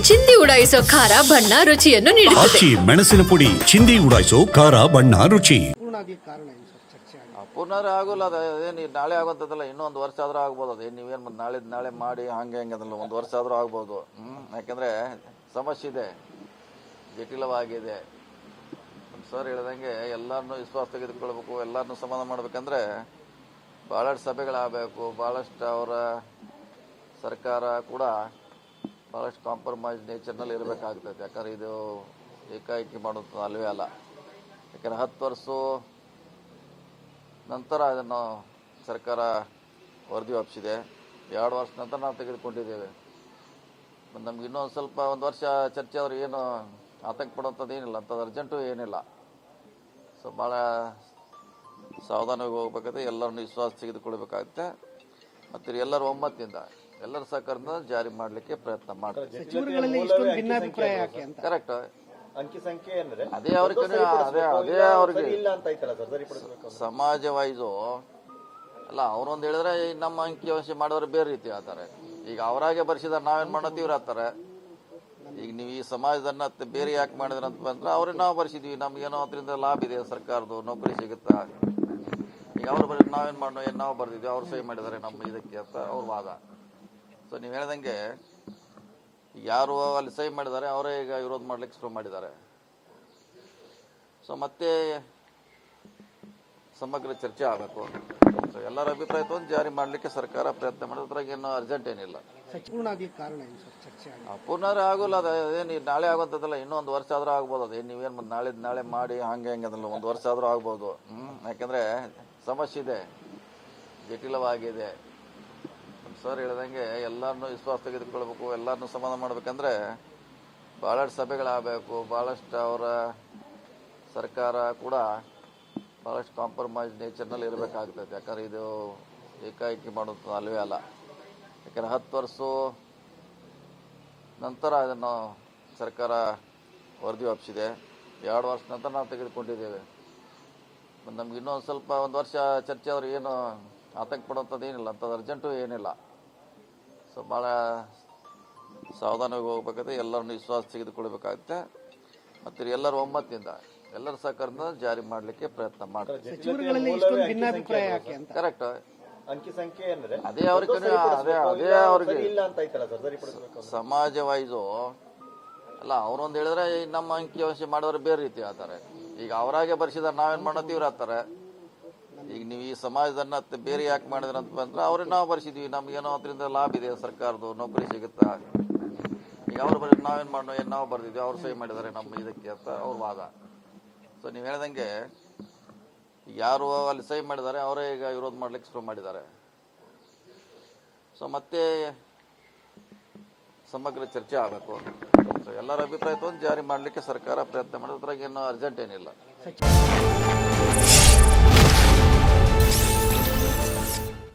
ಚಿಂದಿ ಉಡಾಯಿಸೋ ಖಾರ ಬಣ್ಣ ರುಚಿಯನ್ನು ನೀಡುತ್ತದೆ. ಆಚಿ ಮೆಣಸಿನ ಪುಡಿ ಚಿಂದಿ ಉಡಾಯಿಸೋ ಖಾರ ಬಣ್ಣ ರುಚಿ. ಪುನರ್ ಆಗೋಲ್ಲ. ಅದೇನು ನಾಳೆ ಆಗುವಂಥದ್ದಲ್ಲ, ಇನ್ನೊಂದು ವರ್ಷ ಆದ್ರೂ ಆಗ್ಬೋದು. ಅದೇನು ನೀವೇನು ನಾಳೆ ಮಾಡಿ ಹಂಗೆ ಅದಲ್ಲ, ಒಂದು ವರ್ಷ ಆದ್ರೂ ಆಗ್ಬೋದು. ಯಾಕೆಂದ್ರೆ ಸಮಸ್ಯೆ ಇದೆ, ಜಟಿಲವಾಗಿದೆ. ಸರ್ ಹೇಳ್ದಂಗೆ ಎಲ್ಲರನ್ನೂ ವಿಶ್ವಾಸ ತೆಗೆದುಕೊಳ್ಬೇಕು, ಎಲ್ಲರನ್ನೂ ಸಮಾಧಾನ ಮಾಡ್ಬೇಕಂದ್ರೆ ಭಾಳಷ್ಟು ಸಭೆಗಳಾಗಬೇಕು. ಭಾಳಷ್ಟು ಅವರ ಸರ್ಕಾರ ಕೂಡ ಭಾಳಷ್ಟು ಕಾಂಪ್ರಮೈಸ್ ನೇಚರ್ನಲ್ಲಿ ಇರಬೇಕಾಗ್ತದೆ. ಯಾಕಂದ್ರೆ ಇದು ಏಕಾಏಕಿ ಮಾಡೋದು ಅಲ್ವೇ ಅಲ್ಲ. ಯಾಕಂದ್ರೆ 10 ವರ್ಷ ನಂತರ ಅದನ್ನು ಸರ್ಕಾರ ವರದಿ ಒಪ್ಪಿಸಿದೆ. 2 ವರ್ಷ ನಂತರ ನಾವು ತೆಗೆದುಕೊಂಡಿದ್ದೇವೆ. ಮತ್ತು ನಮ್ಗೆ ಇನ್ನೊಂದು ಸ್ವಲ್ಪ ಒಂದು ವರ್ಷ ಚರ್ಚೆ ಆದರೂ ಏನು ಆತಂಕ ಪಡುವಂಥದ್ದು ಏನಿಲ್ಲ, ಅಂಥದ್ದು ಅರ್ಜೆಂಟು ಏನಿಲ್ಲ. ಸೊ ಭಾಳ ಸಾವಧಾನವಾಗಿ ಹೋಗ್ಬೇಕಾಗುತ್ತೆ, ಎಲ್ಲರನ್ನು ವಿಶ್ವಾಸ ತೆಗೆದುಕೊಳ್ಬೇಕಾಗುತ್ತೆ. ಮತ್ತು ಎಲ್ಲರ ಒಮ್ಮತದಿಂದ ಎಲ್ಲರ ಸಹಕಾರದಿಂದ ಜಾರಿ ಮಾಡಲಿಕ್ಕೆ ಪ್ರಯತ್ನ ಮಾಡ್ತಾರೆ. ಕರೆಕ್ಟ್. ಅಂಕಿ ಸಂಖ್ಯೆ ಅಂದ್ರೆ ಅದೇ ಅವ್ರಿಗೆ ಸಮಾಜ ವೈಸು ಅಲ್ಲ. ಅವ್ರೊಂದು ಹೇಳಿದ್ರೆ ನಮ್ಮ ಅಂಕಿ ಅಂಶ ಮಾಡೋರು ಬೇರೆ ರೀತಿ ಆಗ್ತಾರೆ. ಈಗ ಅವರಾಗೆ ಬರ್ಸಿದಾರೆ, ನಾವೇನ್ ಮಾಡೋದು ಇವ್ರು ಆಗ್ತಾರೆ. ಈಗ ನೀವು ಈ ಸಮಾಜದನ್ನ ಬೇರೆ ಯಾಕೆ ಮಾಡಿದ್ರ ಅಂತ ಬಂದ್ರೆ ಅವ್ರಿಗೆ ನಾವು ಬರ್ಸಿದ್ವಿ, ನಮ್ಗೇನೋ ಅದರಿಂದ ಲಾಭ ಇದೆ, ಸರ್ಕಾರದ್ದು ನೌಕರಿ ಸಿಗುತ್ತಾ. ಈಗ ಅವ್ರು ಬರೀ ನಾವೇನ್ ಮಾಡೋ ನಾವು ಬರ್ದಿದ್ವಿ, ಅವ್ರು ಸಹಿ ಮಾಡಿದ್ದಾರೆ ನಮ್ಮ ಇದಕ್ಕೆ ಅಂತ ಅವ್ರ ವಾದ. ಸೊ ನೀವು ಹೇಳ್ದಂಗೆ ಯಾರು ಅಲ್ಲಿ ಸಹಿ ಮಾಡಿದ್ದಾರೆ ಅವರೇ ಈಗ ವಿರೋಧ ಮಾಡ್ಲಿಕ್ಕೆ ಶುರು ಮಾಡಿದ್ದಾರೆ. ಸೊ ಮತ್ತೆ ಸಮಗ್ರ ಚರ್ಚೆ ಆಗಬೇಕು. ಸೊ ಎಲ್ಲರ ಅಭಿಪ್ರಾಯ ತಗೊಂಡು ಜಾರಿ ಮಾಡಲಿಕ್ಕೆ ಸರ್ಕಾರ ಪ್ರಯತ್ನ ಮಾಡೋದ್ರಾಗ ಏನು ಅರ್ಜೆಂಟ್ ಏನಿಲ್ಲ. ಪುನರ್ ಆಗೋಲ್ಲ. ಅದೇನು ನಾಳೆ ಆಗುವಂಥದ್ದಲ್ಲ, ಇನ್ನೊಂದು ವರ್ಷ ಆದ್ರೂ ಆಗ್ಬೋದು. ಅದೇನು ನೀವೇನು ನಾಳೆ ಮಾಡಿ ಹಂಗೆ ಅದಲ್ಲ, ಒಂದು ವರ್ಷ ಆದ್ರೂ ಆಗ್ಬೋದು. ಯಾಕೆಂದ್ರೆ ಸಮಸ್ಯೆ ಇದೆ, ಜಟಿಲವಾಗಿದೆ. ಸರ್ ಹೇಳ್ದಂಗೆ ಎಲ್ಲರನ್ನೂ ವಿಶ್ವಾಸ ತೆಗೆದುಕೊಳ್ಬೇಕು, ಎಲ್ಲರನ್ನೂ ಸಮಾಧಾನ ಮಾಡ್ಬೇಕಂದ್ರೆ ಭಾಳಷ್ಟು ಸಭೆಗಳಾಗಬೇಕು. ಭಾಳಷ್ಟು ಅವರ ಸರ್ಕಾರ ಕೂಡ ಭಾಳಷ್ಟು ಕಾಂಪ್ರಮೈಸ್ ನೇಚರ್ನಲ್ಲಿ ಇರಬೇಕಾಗ್ತದೆ. ಯಾಕಂದ್ರೆ ಇದು ಏಕಾಏಕಿ ಮಾಡೋದು ಅಲ್ವೇ ಅಲ್ಲ. ಯಾಕಂದ್ರೆ 10 ವರ್ಷ ನಂತರ ಅದನ್ನು ಸರ್ಕಾರ ವರದಿ ಒಪ್ಪಿಸಿದೆ. 2 ವರ್ಷ ನಂತರ ನಾವು ತೆಗೆದುಕೊಂಡಿದ್ದೇವೆ. ಮತ್ತು ನಮ್ಗೆ ಇನ್ನೊಂದು ಸ್ವಲ್ಪ ಒಂದು ವರ್ಷ ಚರ್ಚೆ ಆದರೂ ಏನು ಆತಂಕ ಪಡುವಂಥದ್ದು ಏನಿಲ್ಲ, ಅಂಥದ್ದು ಅರ್ಜೆಂಟು ಏನಿಲ್ಲ. ಸೊ ಭಾಳ ಸಾವಧಾನವಾಗಿ ಹೋಗ್ಬೇಕಾಗುತ್ತೆ, ಎಲ್ಲರನ್ನು ವಿಶ್ವಾಸ ತೆಗೆದುಕೊಳ್ಬೇಕಾಗುತ್ತೆ. ಮತ್ತು ಎಲ್ಲರ ಒಮ್ಮತದಿಂದ ಎಲ್ಲರ ಸಹಕಾರದಿಂದ ಜಾರಿ ಮಾಡಲಿಕ್ಕೆ ಪ್ರಯತ್ನ ಮಾಡ್ತಾರೆ. ಕರೆಕ್ಟ್. ಅಂಕಿ ಸಂಖ್ಯೆ ಅಂದ್ರೆ ಅದೇ ಅವ್ರಿಗೆ ಸಮಾಜ ವೈಸು ಅಲ್ಲ. ಅವ್ರೊಂದು ಹೇಳಿದ್ರೆ ನಮ್ಮ ಅಂಕಿ ಅಂಶ ಮಾಡೋರು ಬೇರೆ ರೀತಿ ಆಗ್ತಾರೆ. ಈಗ ಅವರಾಗೆ ಬರ್ಸಿದಾರೆ, ನಾವೇನ್ ಮಾಡೋದು ಇವ್ರು ಆಗ್ತಾರೆ. ಈಗ ನೀವು ಈ ಸಮಾಜದನ್ನ ಬೇರೆ ಯಾಕೆ ಮಾಡಿದ್ರ ಅಂತ ಬಂದ್ರೆ ಅವ್ರಿಗೆ ನಾವು ಬರ್ಸಿದ್ವಿ, ನಮ್ಗೇನೋ ಅದರಿಂದ ಲಾಭ ಇದೆ, ಸರ್ಕಾರದ್ದು ನೌಕರಿ ಸಿಗುತ್ತಾ. ಈಗ ಅವ್ರು ಬರೀ ನಾವೇನ್ ಮಾಡೋ ನಾವು ಬರ್ದಿದ್ವಿ, ಅವ್ರು ಸಹಿ ಮಾಡಿದ್ದಾರೆ ನಮ್ಮ ಇದಕ್ಕೆ ಅಂತ ಅವ್ರ ವಾದ. ಸೊ ನೀವು ಹೇಳ್ದಂಗೆ ಯಾರು ಅಲ್ಲಿ ಸಹಿ ಮಾಡಿದ್ದಾರೆ ಅವರೇ ಈಗ ವಿರೋಧ ಮಾಡ್ಲಿಕ್ಕೆ ಶುರು ಮಾಡಿದ್ದಾರೆ. ಸೊ ಮತ್ತೆ ಸಮಗ್ರ ಚರ್ಚೆ ಆಗಬೇಕು. ಸೊ ಎಲ್ಲರ ಅಭಿಪ್ರಾಯ ತಗೊಂಡು ಜಾರಿ ಮಾಡಲಿಕ್ಕೆ ಸರ್ಕಾರ ಪ್ರಯತ್ನ ಮಾಡೋದ್ರಾಗ ಏನು ಅರ್ಜೆಂಟ್ ಏನಿಲ್ಲ.